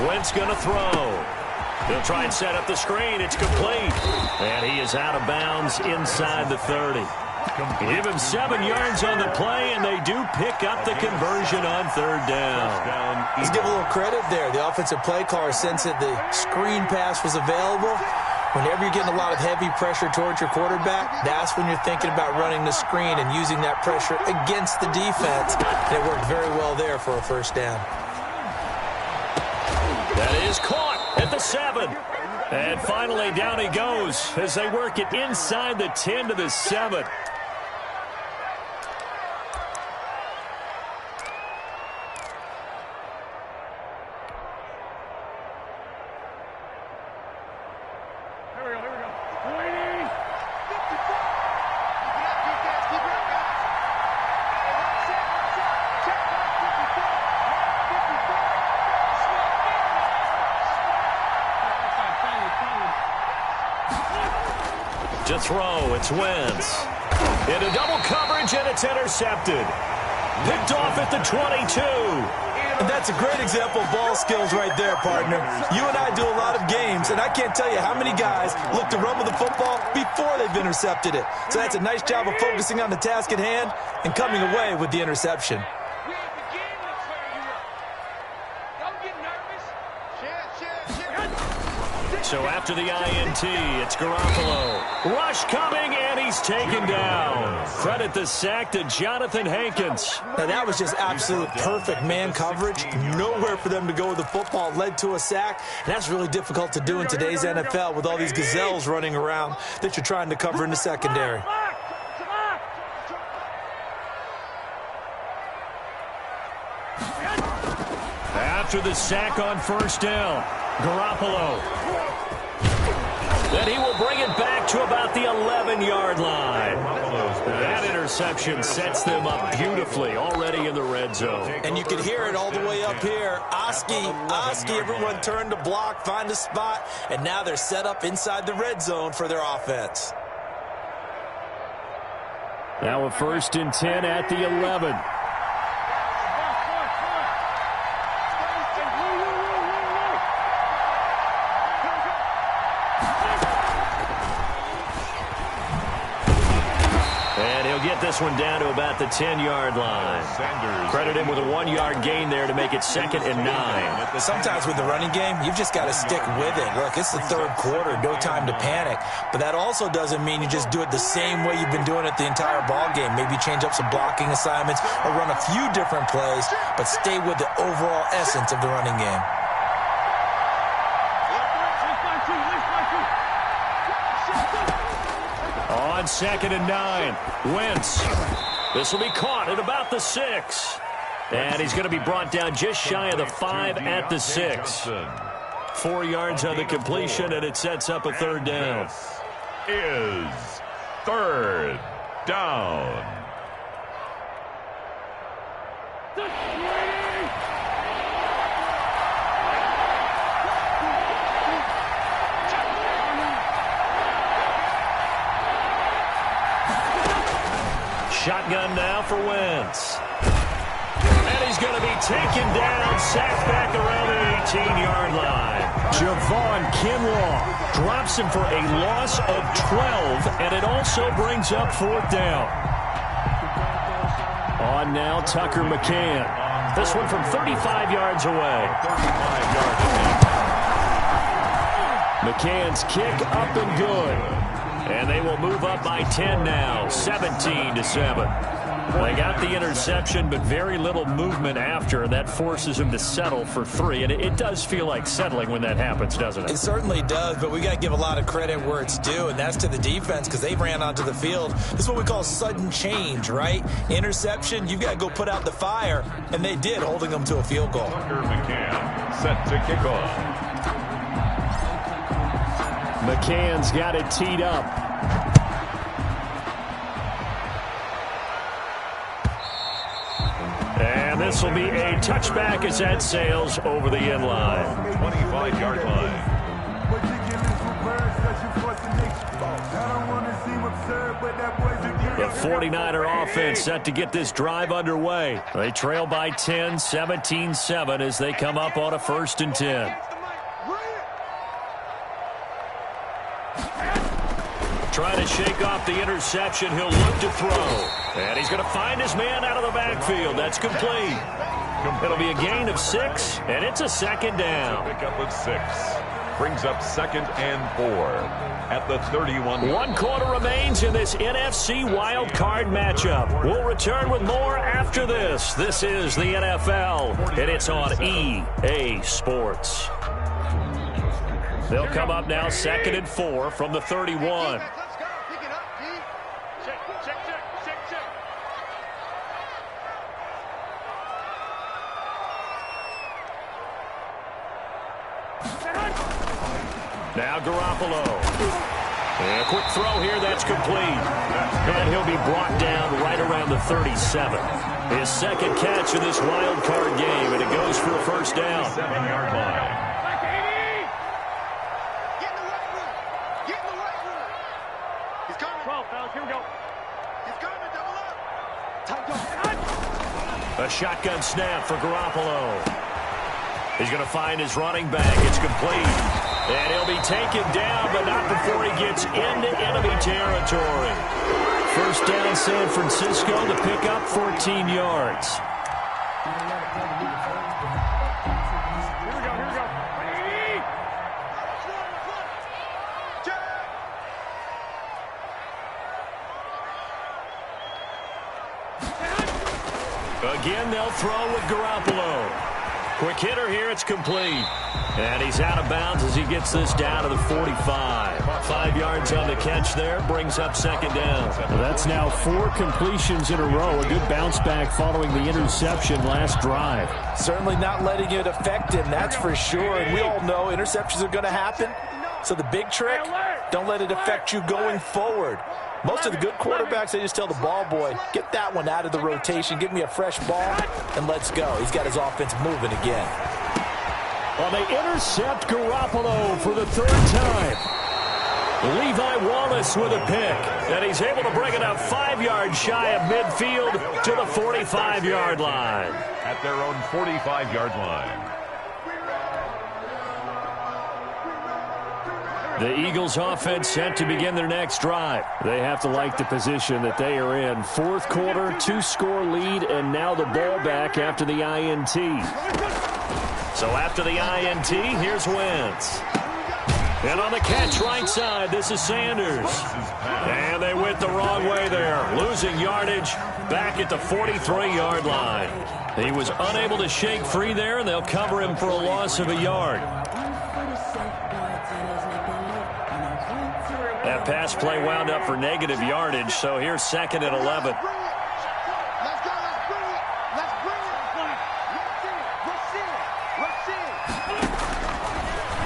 Speaker 1: Wentz going to throw. He'll try and set up the screen. It's complete. And he is out of bounds inside the 30. Give him 7 yards on the play, and they do pick up the conversion on third down.
Speaker 4: Let's give a little credit there. The offensive play caller sensed that the screen pass was available. Whenever you're getting a lot of heavy pressure towards your quarterback, that's when you're thinking about running the screen and using that pressure against the defense. And it worked very well there for a first down.
Speaker 1: That is caught at the 7. And finally down he goes as they work it inside the 10 to the 7. To throw, it's Wentz. Into double coverage, and it's intercepted. Picked off at the 22.
Speaker 4: And that's a great example of ball skills right there, partner. You and I do a lot of games, and I can't tell you how many guys look to run with the football before they've intercepted it. So that's a nice job of focusing on the task at hand and coming away with the interception.
Speaker 1: So after the INT, it's Garoppolo. Rush coming, and he's taken down. Credit the sack to Jonathan Hankins.
Speaker 4: Now, that was just absolute perfect man coverage. Nowhere for them to go with the football. Led to a sack, and that's really difficult to do in today's NFL with all these gazelles running around that you're trying to cover in the secondary.
Speaker 1: After the sack on first down, Garoppolo. Then he will bring it back to about the 11-yard line. That interception sets them up beautifully already in the red zone.
Speaker 4: And you can hear it all the way up here. Oski, everyone turned to block, find a spot, and now they're set up inside the red zone for their offense.
Speaker 1: Now a 1st and 10 at the 11. Get this one down to about the 10-yard line. Credit him with a 1-yard gain there to make it 2nd and 9.
Speaker 4: Sometimes with the running game, you've just got to stick with it. Look, it's the 3rd quarter, no time to panic. But that also doesn't mean you just do it the same way you've been doing it the entire ball game. Maybe change up some blocking assignments or run a few different plays, but stay with the overall essence of the running game.
Speaker 1: On 2nd and 9, Wentz. This will be caught at about the 6. And he's going to be brought down just shy of the 5 at the 6. 4 yards on the completion, and it sets up a 3rd down.
Speaker 2: Is 3rd down.
Speaker 1: Shotgun now for Wentz. And he's going to be taken down, sacked back around the 18-yard line. Javon Kinlaw drops him for a loss of 12, and it also brings up 4th down. On now, Tucker McCann. This one from 35 yards away.
Speaker 2: 35 yards.
Speaker 1: McCann's kick up and good. And they will move up by 10 now, 17-7. They got the interception, but very little movement after, and that forces him to settle for 3. And it does feel like settling when that happens, doesn't it?
Speaker 4: It certainly does, but we got to give a lot of credit where it's due, and that's to the defense because they ran onto the field. This is what we call sudden change, right? Interception, you've got to go put out the fire, and they did, holding them to a field goal.
Speaker 2: Tucker McCann set to kick off.
Speaker 1: McCann's got it teed up. And this will be a touchback as that sails over the end line.
Speaker 2: 25-yard line.
Speaker 1: The 49er offense set to get this drive underway. They trail by 10, 17-7 as they come up on a 1st and 10. Trying to shake off the interception. He'll look to throw. And he's going to find his man out of the backfield. That's complete. It'll be a gain of 6, and it's a 2nd down.
Speaker 2: Pick up of 6. Brings up 2nd and 4 at the 31.
Speaker 1: 1 quarter remains in this NFC wild card matchup. We'll return with more after this. This is the NFL, and it's on EA Sports. They'll come up now 2nd and 4 from the 31. Now Garoppolo. And a quick throw here, that's complete. And he'll be brought down right around the 37. His 2nd catch of this wild card game, and it goes for a 1st down.
Speaker 2: 7-yard line.
Speaker 3: Get in the right room. Get in the right room. He's coming. 12, fellas, here we go. He's coming, double up. Tight up.
Speaker 1: A shotgun snap for Garoppolo. He's going to find his running back. It's complete. And he'll be taken down, but not before he gets into enemy territory. 1st down, San Francisco to pick up 14 yards.
Speaker 3: Here we go.
Speaker 1: Again, they'll throw with Garoppolo. Quick hitter here, it's complete. And he's out of bounds as he gets this down to the 45. 5 yards on the catch there, brings up 2nd down. That's now 4 completions in a row. A good bounce back following the interception last drive.
Speaker 4: Certainly not letting it affect him, that's for sure. And we all know interceptions are going to happen. So the big trick, don't let it affect you going forward. Most of the good quarterbacks, they just tell the ball boy, get that one out of the rotation, give me a fresh ball, and let's go. He's got his offense moving again.
Speaker 1: Well, they intercept Garoppolo for the 3rd time. Levi Wallace with a pick, and he's able to bring it up 5 yards shy of midfield to the 45-yard line.
Speaker 2: At their own 45-yard line.
Speaker 1: The Eagles offense set to begin their next drive. They have to like the position that they are in. 4th quarter, 2-score lead, and now the ball back after the INT. So after the INT, here's Wentz. And on the catch right side, this is Sanders. And they went the wrong way there, losing yardage back at the 43-yard line. He was unable to shake free there, and they'll cover him for a loss of a yard. That pass play wound up for negative yardage, so here's 2nd and 11.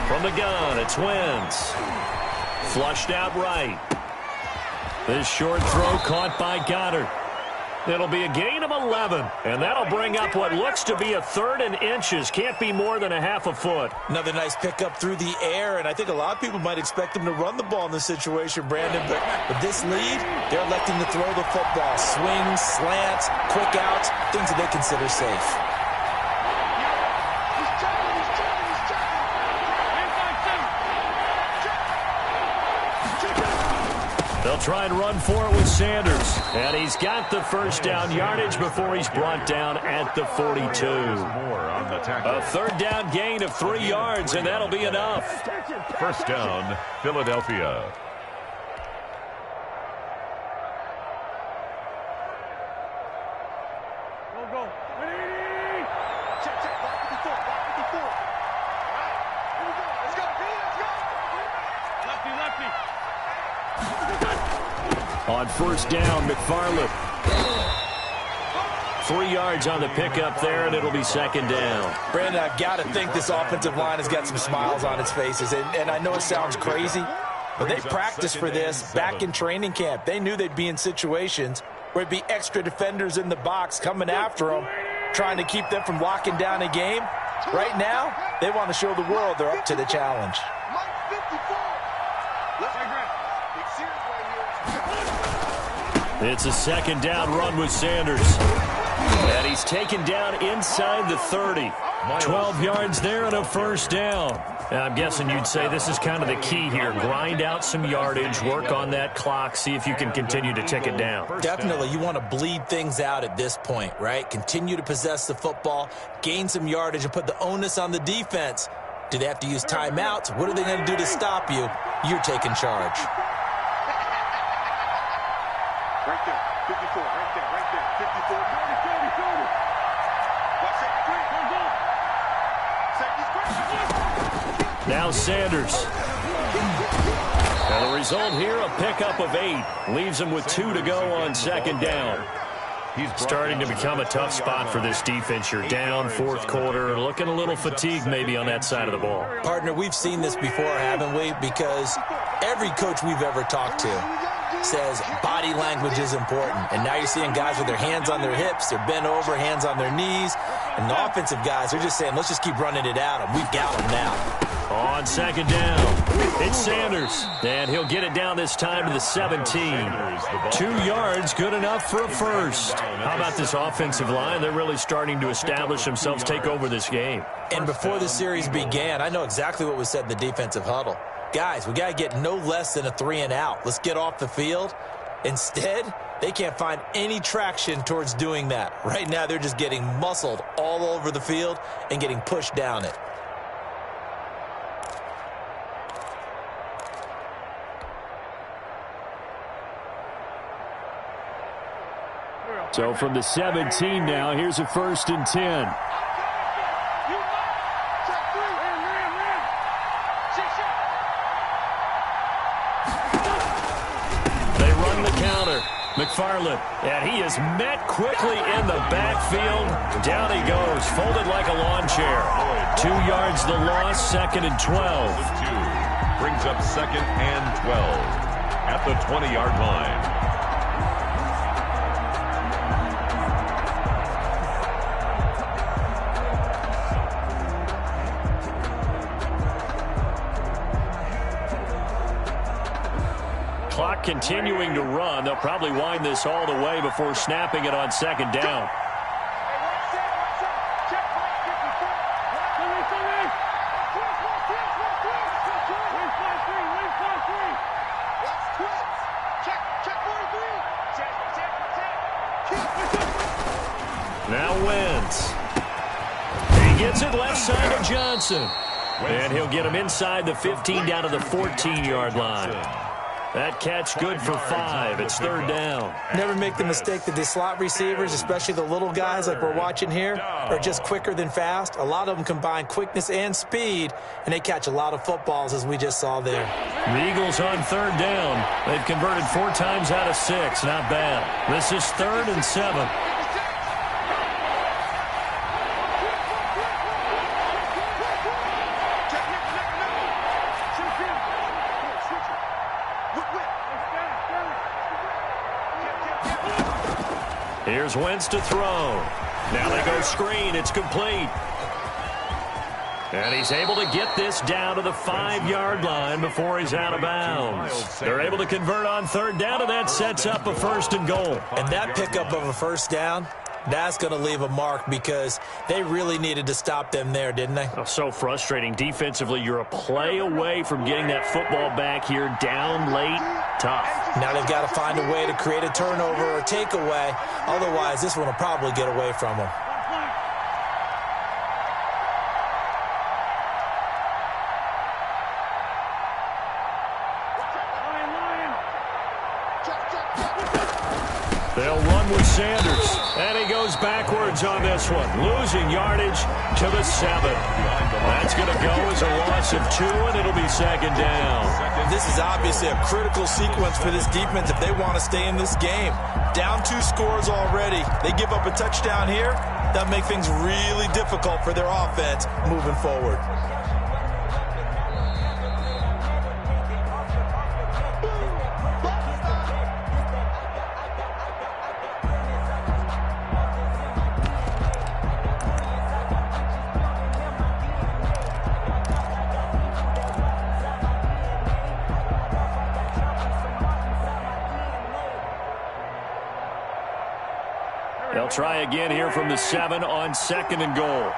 Speaker 1: From the gun, it's Wentz. Flushed out right. This short throw caught by Goddard. It'll be a gain of 11, and that'll bring up what looks to be a 3rd and inches. Can't be more than a half a foot.
Speaker 4: Another nice pickup through the air, and I think a lot of people might expect them to run the ball in this situation, Brandon, but with this lead, they're electing to throw the football. Swings, slants, quick outs, things that they consider safe.
Speaker 1: They'll try and run for it with Sanders. And he's got the first down yardage before he's brought down at the 42. A 3rd down gain of 3 yards, and that'll be enough.
Speaker 2: First down, Philadelphia.
Speaker 3: Go. Ready? Check. Block 54. All right. Here we go. Let's go. Lefty.
Speaker 1: On first down, McFarland. 3 yards on the pickup there, and it'll be 2nd down.
Speaker 4: Brandon, I've got to think this offensive line has got some smiles on its faces. And I know it sounds crazy, but they practiced for this back in training camp. They knew they'd be in situations where it'd be extra defenders in the box coming after them, trying to keep them from locking down a game. Right now, they want to show the world they're up to the challenge.
Speaker 1: It's a 2nd down run with Sanders. And he's taken down inside the 30. 12 yards there and a first down. I'm guessing you'd say this is kind of the key here. Grind out some yardage, work on that clock, see if you can continue to tick it down.
Speaker 4: Definitely. You want to bleed things out at this point, right? Continue to possess the football, gain some yardage, and put the onus on the defense. Do they have to use timeouts? What are they going to do to stop you? You're taking charge.
Speaker 3: Right there. 54. Right there. 54. 30. Watch that.
Speaker 1: Now Sanders. And the result here, a pickup of 8. Leaves him with 2 to go on 2nd down. He's starting to become a tough spot for this defense. You're down 4th quarter, looking a little fatigued maybe on that side of the ball.
Speaker 4: Partner, we've seen this before, haven't we? Because every coach we've ever talked to says body language is important. And now you're seeing guys with their hands on their hips, they're bent over, hands on their knees. And the offensive guys are just saying, let's just keep running it out, and we've got them now.
Speaker 1: On 2nd down, it's Sanders. And he'll get it down this time to the 17. 2 yards, good enough for a first. How about this offensive line? They're really starting to establish themselves, take over this game.
Speaker 4: And before the series began, I know exactly what was said in the defensive huddle. Guys, we got to get no less than a 3 and out. Let's get off the field. Instead, they can't find any traction towards doing that. Right now, they're just getting muscled all over the field and getting pushed down it.
Speaker 1: So from the 17 now, here's a 1st and 10. McFarland, and he is met quickly in the backfield. Down he goes, folded like a lawn chair. 2 yards the loss, 2nd and 12.
Speaker 2: Brings up 2nd and 12 at the 20-yard line.
Speaker 1: Clock continuing to run. They'll probably wind this all the way before snapping it on 2nd down. Now Wentz. He gets it left side of Johnson. And he'll get him inside the 15 down to the 14-yard line. That catch good for 5. It's 3rd down.
Speaker 4: Never make the mistake that the slot receivers, especially the little guys like we're watching here, are just quicker than fast. A lot of them combine quickness and speed, and they catch a lot of footballs, as we just saw there.
Speaker 1: The Eagles on 3rd down. They've converted 4 times out of 6. Not bad. This is 3rd and 7. Here's Wentz to throw. Now they go screen. It's complete. And he's able to get this down to the 5-yard line before he's out of bounds. They're able to convert on third down, and that sets up a 1st and goal.
Speaker 4: And that pickup of a first down, that's going to leave a mark because they really needed to stop them there, didn't they?
Speaker 1: Oh, so frustrating. Defensively, you're a play away from getting that football back here down late. Tough.
Speaker 4: Now they've got to find a way to create a turnover or takeaway. Otherwise, this one will probably get away from them.
Speaker 1: They'll run with Sanders, and he goes backwards on this one, losing yardage to the 7. That's going to go as a loss of 2, and it'll be 2nd down.
Speaker 4: This is obviously a critical sequence for this defense if they want to stay in this game. Down 2 scores already. They give up a touchdown here. That'll make things really difficult for their offense moving forward.
Speaker 1: They'll try again here from the 7 on 2nd and goal.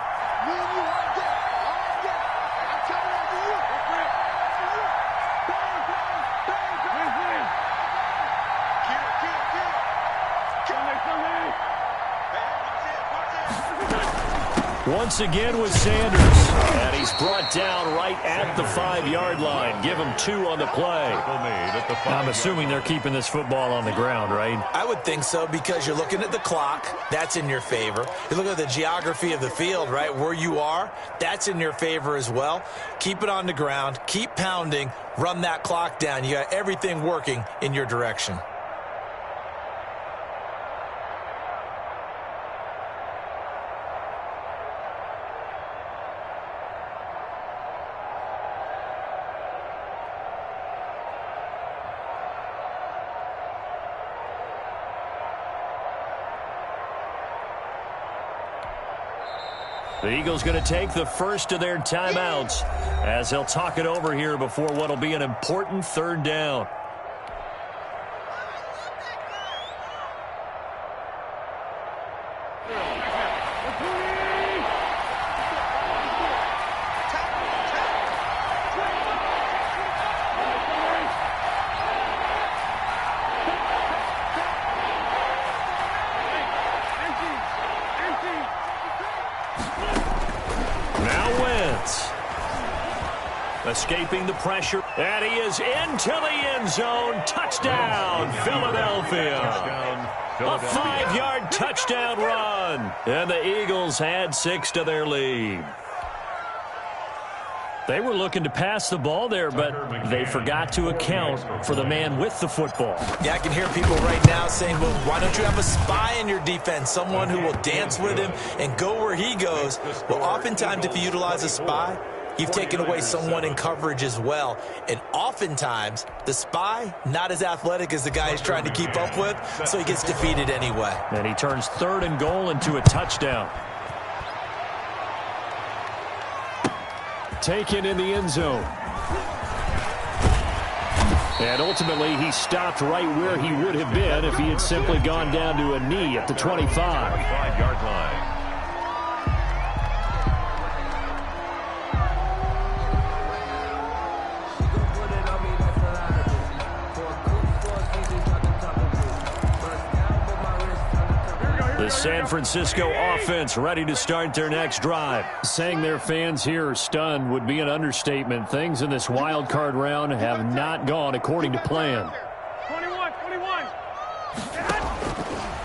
Speaker 1: Once again with Sanders. And he's brought down right at the 5-yard line. Give him 2 on the play. I'm assuming they're keeping this football on the ground, right?
Speaker 4: I would think so because you're looking at the clock. That's in your favor. You look at the geography of the field, right, where you are. That's in your favor as well. Keep it on the ground. Keep pounding. Run that clock down. You got everything working in your direction.
Speaker 1: The Eagles going to take the first of their timeouts as they'll talk it over here before what will be an important 3rd down. Escaping the pressure, and he is into the end zone. Touchdown, Philadelphia. A 5-yard touchdown run, and the Eagles add 6 to their lead. They were looking to pass the ball there, but they forgot to account for the man with the football.
Speaker 4: Yeah, I can hear people right now saying, well, why don't you have a spy in your defense, someone who will dance with him and go where he goes? Well, oftentimes if you utilize a spy, you've taken away someone in coverage as well. And oftentimes, the spy, not as athletic as the guy he's trying to keep up with, so he gets defeated anyway.
Speaker 1: And he turns 3rd and goal into a touchdown. Taken in the end zone. And ultimately, he stopped right where he would have been if he had simply gone down to a knee at the 25.
Speaker 2: 5-yard line.
Speaker 1: The San Francisco offense ready to start their next drive. Saying their fans here are stunned would be an understatement. Things in this wild card round have not gone according to plan.
Speaker 3: 21.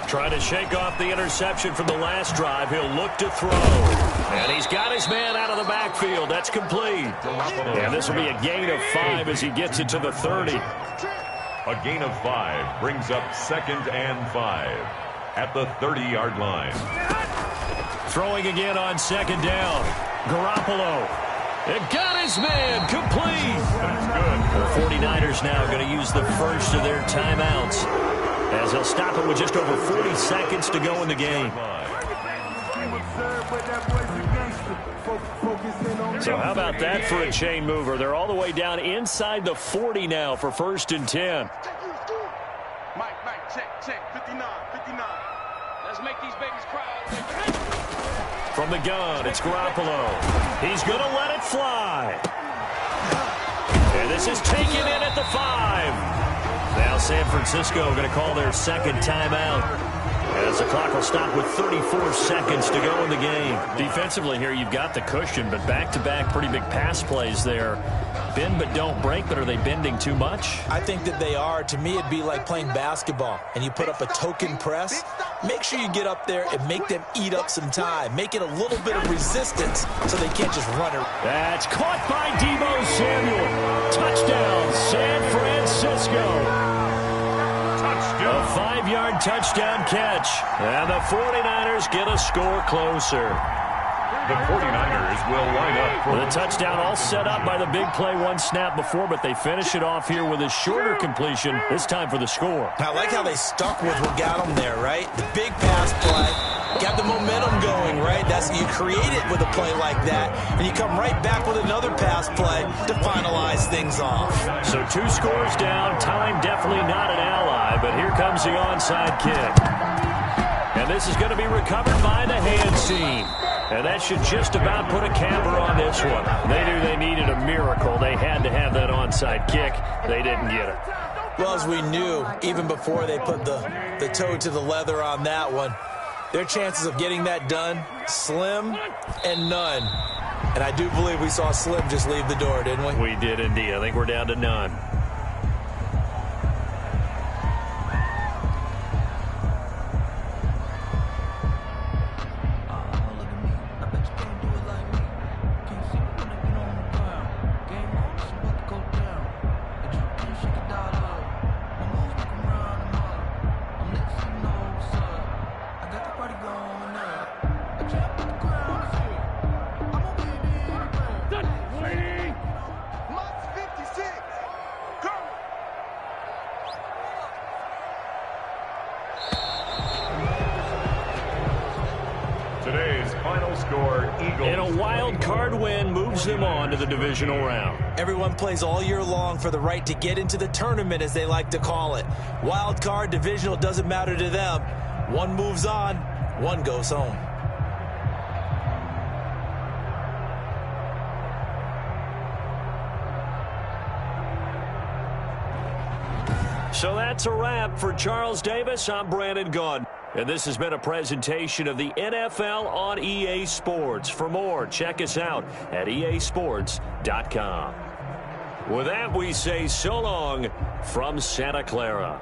Speaker 1: Trying to shake off the interception from the last drive. He'll look to throw. And he's got his man out of the backfield. That's complete. And this will be a gain of 5 as he gets it to the 30.
Speaker 2: A gain of 5 brings up 2nd and 5 at the 30-yard line.
Speaker 1: Throwing again on 2nd down. Garoppolo. It got his man complete.
Speaker 2: That's good.
Speaker 1: The 49ers now going to use the first of their timeouts. as they'll stop it with just over 40 seconds to go in the game. So how about that for a chain mover? They're all the way down inside the 40 now for 1st and 10.
Speaker 3: Mike, check, 59. Let's make these babies cry.
Speaker 1: From the gun, it's Garoppolo. He's going to let it fly. And this is taken in at the 5. Now San Francisco going to call their second timeout, as the clock will stop with 34 seconds to go in the game. Defensively here, you've got the cushion, but back-to-back pretty big pass plays there. Bend but don't break, but are they bending too much?
Speaker 4: I think that they are. To me, it'd be like playing basketball, and you put up a token press. Make sure you get up there and make them eat up some time. Make it a little bit of resistance so they can't just run it.
Speaker 1: That's caught by Deebo Samuel. Touchdown, San Francisco. A 5-yard touchdown catch. And the 49ers get a score closer.
Speaker 2: The 49ers will line up for
Speaker 1: the touchdown, all set up by the big play one snap before, but they finish it off here with a shorter completion, this time for the score.
Speaker 4: I like how they stuck with what got them there, right? The big pass play got the momentum going, right? That's, you create it with a play like that, and you come right back with another pass play to finalize things off.
Speaker 1: So 2 scores down, time definitely not an ally, but here comes the onside kick. And this is going to be recovered by the hands team. And that should just about put a camper on this one. They knew they needed a miracle. They had to have that onside kick. They didn't get it.
Speaker 4: Well, as we knew, even before they put the toe to the leather on that one, their chances of getting that done, slim and none. And I do believe we saw Slim just leave the door, didn't we?
Speaker 1: We did indeed. I think we're down to none.
Speaker 2: today's final score. Eagles.
Speaker 1: And a wild card win moves them on to the divisional round.
Speaker 4: Everyone plays all year long for the right to get into the tournament, as they like to call it. Wild card, divisional, doesn't matter to them. One moves on, one goes home.
Speaker 1: So that's a wrap for Charles Davis. I'm Brandon Gunn. And this has been a presentation of the NFL on EA Sports. For more, check us out at easports.com. With that, we say so long from Santa Clara.